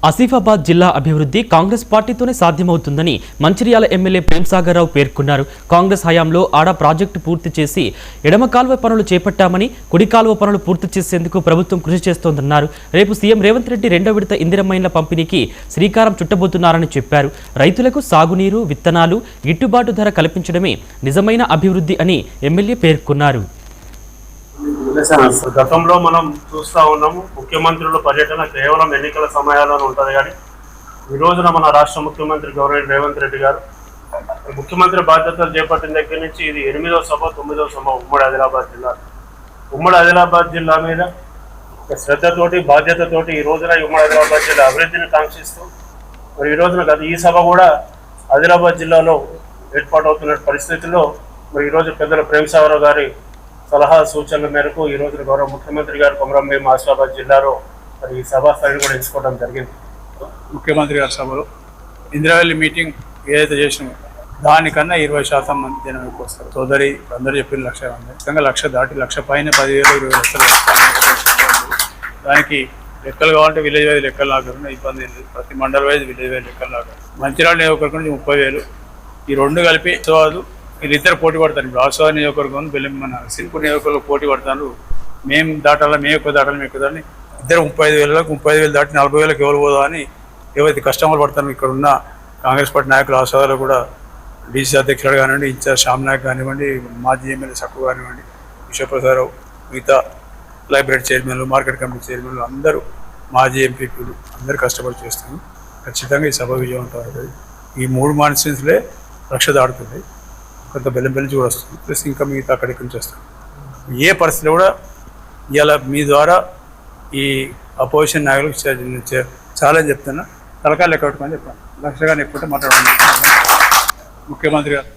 ఆసిఫాబాద్ జిల్లా అభివృద్ధి కాంగ్రెస్ పార్టీతోనే సాధ్యమవుతుందని మంచిర్యాల ఎమ్మెల్యే ప్రేమ్సాగర్రావు పేర్కొన్నారు. కాంగ్రెస్ హయాంలో ఆడ ప్రాజెక్టు పూర్తి చేసి ఎడమ కాలువ పనులు చేపట్టామని, కుడి కాలువ పనులు పూర్తి చేసేందుకు ప్రభుత్వం కృషి చేస్తోందన్నారు. రేపు సీఎం రేవంత్ రెడ్డి 2వ విడత ఇందిరమ్మ ఇండ్ల పంపిణీకి శ్రీకారం చుట్టబోతున్నారని చెప్పారు. రైతులకు సాగునీరు, విత్తనాలు, గిట్టుబాటు ధర కల్పించడమే నిజమైన అభివృద్ధి అని ఎమ్మెల్యే పేర్కొన్నారు. గతంలో మనం చూస్తూ ఉన్నాము, ముఖ్యమంత్రుల పర్యటన కేవలం ఎన్నికల సమయాల్లోనే ఉంటుంది. కానీ ఈ రోజున మన రాష్ట్ర ముఖ్యమంత్రి గౌరవ రేవంత్ రెడ్డి గారు ముఖ్యమంత్రి బాధ్యతలు చేపట్టిన దగ్గర నుంచి ఇది 8వ సభ 9వ సభ ఉమ్మడి ఆదిలాబాద్ జిల్లా. ఉమ్మడి ఆదిలాబాద్ జిల్లా మీద శ్రద్ధతోటి బాధ్యతతోటి ఈ రోజున ఉమ్మడి ఆదిలాబాద్ జిల్లా అభివృద్ధిని కాంక్షిస్తూ మరి ఈ రోజున ఈ సభ కూడా ఆదిలాబాద్ జిల్లాలో ఏర్పాటు అవుతున్న పరిస్థితుల్లో మరి ఈరోజు పెద్దల ప్రేమ్సాగర్రావు గారి సలహా సూచనల మేరకు ఈ రోజున గౌరవ ముఖ్యమంత్రి గారు కొమరంభీం ఆసిఫాబాద్ జిల్లాలో మరి ఈ సభా స్థాయిని కూడా ఎంచుకోవడం జరిగింది. ముఖ్యమంత్రి గారి సభలో ఇందిరావెల్లి మీటింగ్ ఏదైతే చేసినామో దానికన్నా 20% మంది జనం ఎక్కువ వస్తారు. సోదరి అందరూ చెప్పిన 1,00,000 మంది, ఖచ్చితంగా 1,00,000 దాటి 1,00,000 పైన 10,000 20 లక్షలు. దానికి లెక్కలు కావాలంటే విలేజ్ వైజ్ లెక్కలు లాగా ఇబ్బంది లేదు. ప్రతి మండల వైజ్ విలేజ్ వైజ్ లెక్కలు లాగా మంచిర్యాల నియోజకవర్గం నుంచి 30,000 ఈ రెండు కలిపి సోదు వీళ్ళిద్దరు పోటీ పడతారు. ఇప్పుడు ఆస్వాద నియోజకవర్గం మన సిరిపూర్ నియోజకవర్గంలో పోటీ పడతారు. మేము దాటాలా, మేము ఎక్కువ దాటాలి, మేము ఎక్కువ దాన్ని ఇద్దరు 35,000 దాటి 40,000 ఎవరు పోదా అని ఏవైతే కస్టమర్లు పడతారు. ఇక్కడ ఉన్న కాంగ్రెస్ పార్టీ నాయకులు ఆస్వాదాలు కూడా డీసీ అధ్యక్షుడు కానివ్వండి, ఇన్ఛార్జ్ శ్యామ్ నాయక్ కానివ్వండి, మాజీ ఎమ్మెల్యే సక్కు కానివ్వండి, విశ్వప్రసాదరావు, మిగతా లైబ్రరీ చైర్మన్లు, మార్కెట్ కమిటీ చైర్మన్లు అందరూ మాజీ ఎంపీలు అందరూ కష్టపడి చేస్తాము. ఖచ్చితంగా ఈ సభ విజయవంతం అవుతుంది. ఈ 3 కాన్స్టిట్యున్సీలే 1,00,000 దాటుతుంది. కొంత బెల్లం నుంచి కూడా వస్తుంది. ప్లస్ ఇంకా మిగతా అక్కడికి నుంచి వస్తుంది. ఏ పరిస్థితిలో కూడా ఇలా మీ ద్వారా ఈ అపోజిషన్ నాయకులకు ఛాలెంజ్ చెప్తున్నా, తలకాయలు లెక్క పెట్టుకొని చెప్పాను. 1,00,000 ఎక్కువ మాట్లాడాలి ముఖ్యమంత్రి గారు.